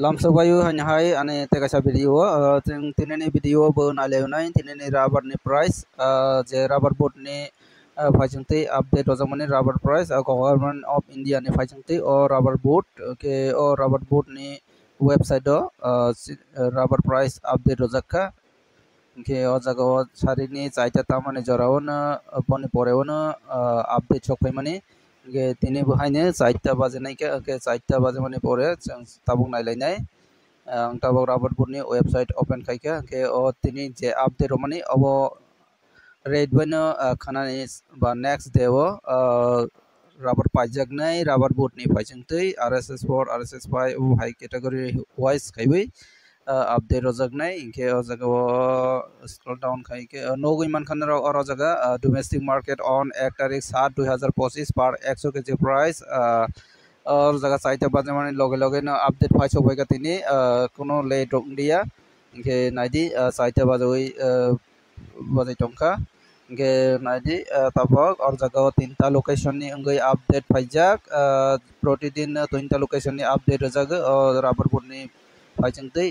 lamsabayu hanya hai ane teka sa video tinene video bo na leunai tinene rubber ni price je rubber boat ni phajungti update ojamani rubber price government of India ni phajungti o rubber boat ke o rubber boat ni website do rubber price update ojakka ke o jaga o sarini chaita tamani joraona boni poreona update chokpaimani ge tini buhaine chaita baje naika ke chaita baje mani pore tabuk nailai ang tabuk rubber boot ni website open kaika ke o tini je update romani obo rate bano khanani ba next day o rubber pajak nai rubber boot ni pajangtui RSS4 RSS5 high category wise kaibai update rojaknai inke o jaga o scroll down khaike nogui mankhanero oro jaga domestic market on 1 tarik 7 2025 per 100 kg price और जगह site बाजे माने लगे लगे ना update फाइसो होगा तिनी कोनो लेट इंडिया इनके नाइदी साइट बाजे वही बाजे टंका इनके नाइदी तबक और जगह तीनटा लोकेशन नि अंगई अपडेट फाइजाक प्रतिदिन तीनटा लोकेशन नि अपडेट रजाग और रबर बोर्ड नि फाइजंगतै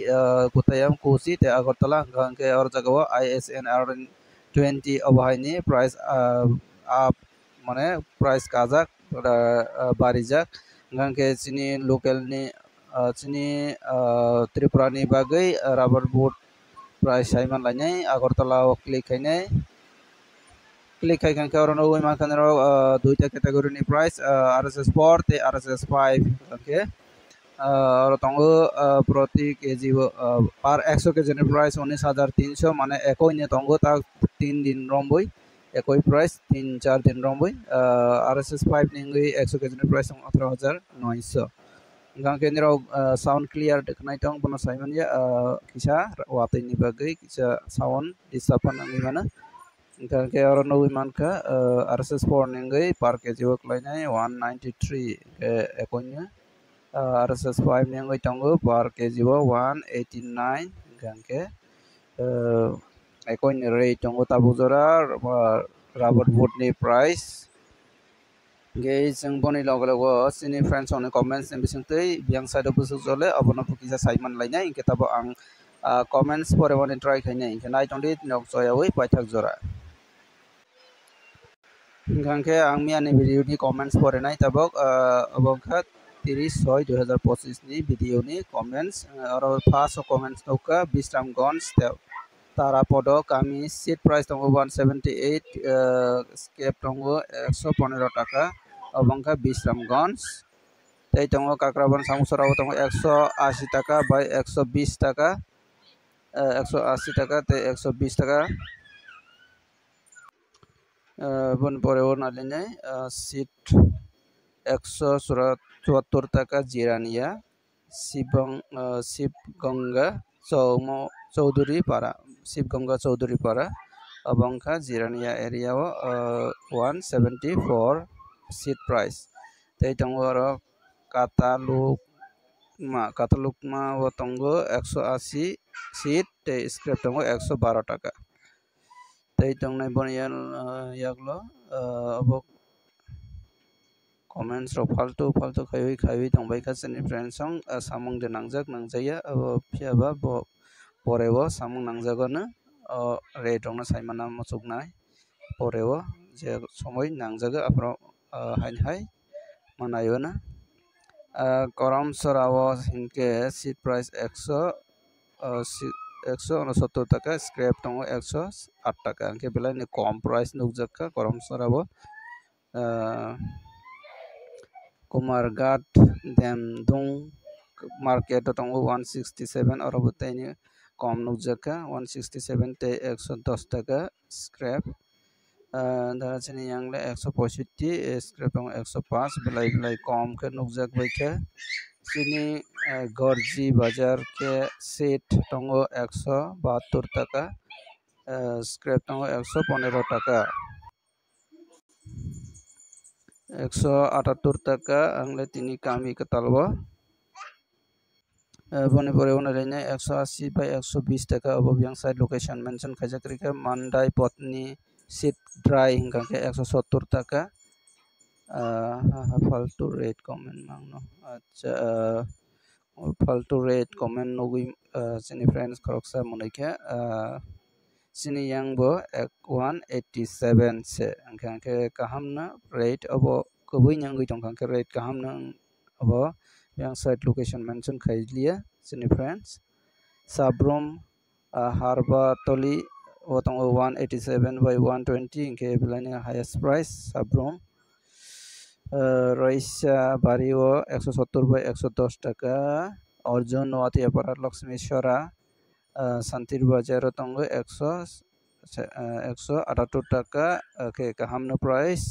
कुतायाम कोसी ते अगरतला अंके और जगह ISNR 20 अबहायनि प्राइस आप माने प्राइस काजाक बारिजाक गांके चिनी लोकल नि चिनी त्रिपुरा नि बागै रबर बोट प्राइस साइमान लाइनाय अगरतला क्लिक खायखांके और नौ माखानेरो दुइटा कैटेगरी नि प्राइस RSS4 ते RSS5 गांके और तंगो प्रति केजी पर 100 केजी नि प्राइस 19,300 माने एकई ने तंगो ता 3 दिन रंबई एकई प्राइस 3-4 दिन रंबई RSS5 निंगई 100 केजी नि प्राइस 18,900 गांके निराव साउंड क्लियर देखनाय तंग बनो साइमन या किसा वातैनि बागै किसा साउंड डिस्टर्बन नंगै माने गांके और नौ मानका RSS4 निंगई पर केजी वक्लायनाय 193 के एकई RSS5 निंगई तंगो पर केजी 189 गांके एकई नि रेट तंगो ताबुजरा रबर बोट नि प्राइस गे जों बनि लगे लगे सिनि फ्रेंड्स अन कमेंट्स बिसंतै बियां साइड बुसु जले अबनो फुकिजा साइमान लायनाय इनके ताबो आं कमेंट्स परे माने ट्राई खायनाय इनके नाइटोंदि नक जयावै पाइथाक जरा गांके आं मियानि भिडियो नि कमेंट्स परे नाय ताबो अबंखा 30/6/2025 नि भिडियो नि कमेंट्स और फार्स्ट कमेंट्स नौका बिश्रामगंज तारापद कामी सीट प्राइस दंगो 178 स्केप दंगो 115 टाका अबंखा बिश्रामगंज तै दंगो काकराबान सामुसराव दंगो 180 टाका बाय 120 टाका 180 टाका तै 120 टाका बन परे नालिने सीट 174 टाका जिरानिया शिवगंगा चौधरी पारा शिवगंगा चौधरी पारा अबंखा जिरानिया एरिया 174 सीट प्राइस तै दंगो आरो कातालुकमा वो दंगो 180 सीट तै स्क्रैप दंगो 112 टाका तै दंनाय बनियाल यागलो अब कमेंट्स रो फालतू खायवी दंबाय खासेनि फ्रेंड्स सं सामंग दे नांजाया अब फियाबा परेवो सामंग नांजागोनो रेट दंना साइमाना मसुकनाय परेवो जे समय नांजागो आपरो हाय मनायोना करम सरावो हिंके सीट प्राइस 169 टाका स्क्रैप दंगो 108 टाका अंके बेलानि कम प्राइस नुकजाका करम सरावो कुमारघाट देमदुं मार्केट दंगो 167 और बताइने कम नुकजाका 167 ते 110 टाका स्क्रैप दाराचिनी यांगले 165 स्क्रैप दंगो 105 बेलाय कम के नुकजाक बैखे चिनी गर्जी बाजार के सेट दंगो 172 टाका स्क्रैप दंगो 115 टाका 178 टाका आंगले तिनी कामी कतालबो बने परे उनारैने 180 बाय 120 टाका अब बियां साइड लोकेशन मेंशन खाजाक्रिका मानदाय पत्नी सीट ड्राई हिंगाके 170 टाका फालतू रेट कमेन्ट मांगनो अच्छा फालतू रेट कमेन्ट नगुई सिनी फ्रेंड्स खरकसा मुनाइखे सिनी यांगबो 187 से अंखे kaham na rate abo kubui nyangui tongkangke rate kaham na abo yang site location mention khaijlia sini friends sabrom harba toli otong 187 by 120 ingke belani highest price sabrom Raisa Bario 170 by 110 টাকা অর্জন নোয়াতিয়াপাড়া লক্ষ্মীশ্বরা শান্তির বাজার তঙ্গ 178 টাকা ke kahamna price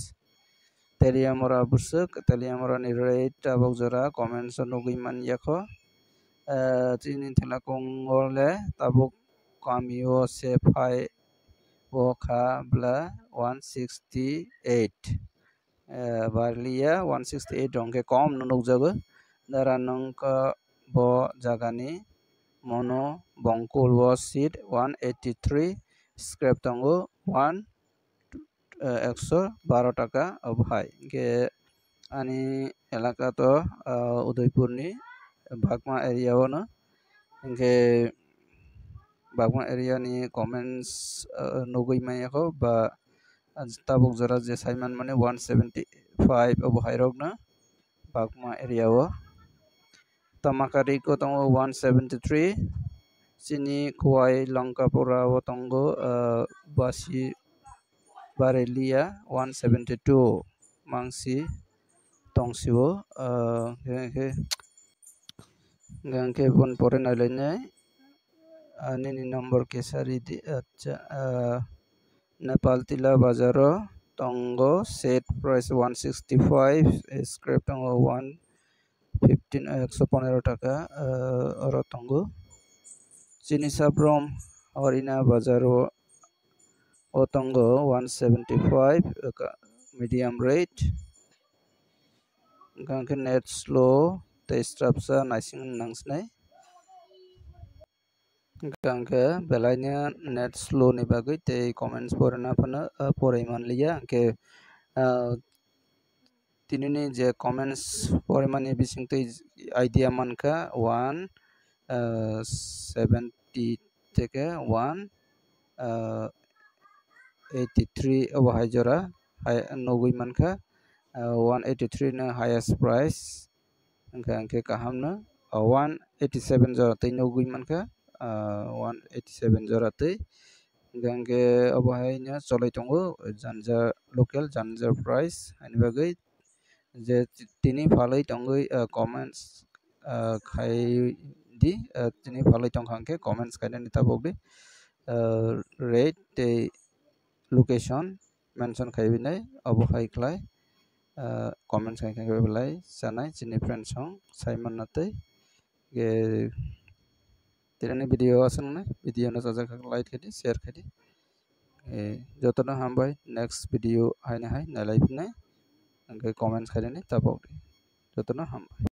teliamora busuk teliamora ni rate abok jora comments nugui man yakho tini thela kongole tabuk kamio se phai wokha bla 168 barlia 168 rongke kom nukjago dara nongka bo jagani mono bongkul was seat 183 scrap tongo 112 টাকা ভাই ke ani elaka to udaipur ni bagma area ono ke bagma area ni comments nugui mayako ba tabuk jora je saiman mane 175 abo hairok na bagma area o tamakari ko tongo 173 sini kuai langkapura o tongo basi barelia 172 mangsi tongsiwo gangke pon pore nalene nini number kesari di acha Nepal Tila Bazaro tongo set price 165 scrap tongo 115 115 টাকা oro tongo Chini Sabrom Orina Bazaro Otongo 175 medium rate gangke net slow testrapsa nasing nangsnai gangke belainya net slow ni bagai te comments porana pana porai manliya ke tinini je comments porimani bisingte idea manka 170 থেকে 183 bahai jora nogui manka 183 na highest price angke kaham na 187 jora te nogui manka 187 jora te gangke obahai nya cholai tongo janjar local janjar price ani bagai je tini phalai tongoi comments khai di tini phalai tongkhangke comments kaina ni tabogdi rate te location mention khaibinai abo khai klai comments khai khai belai sanai chini friends song Simon natei ge tirani video asangne video na sajak like khadi share khadi jotona hambai next video haina hai nalai pinai angke comments khaidani tabogdi jotona hambai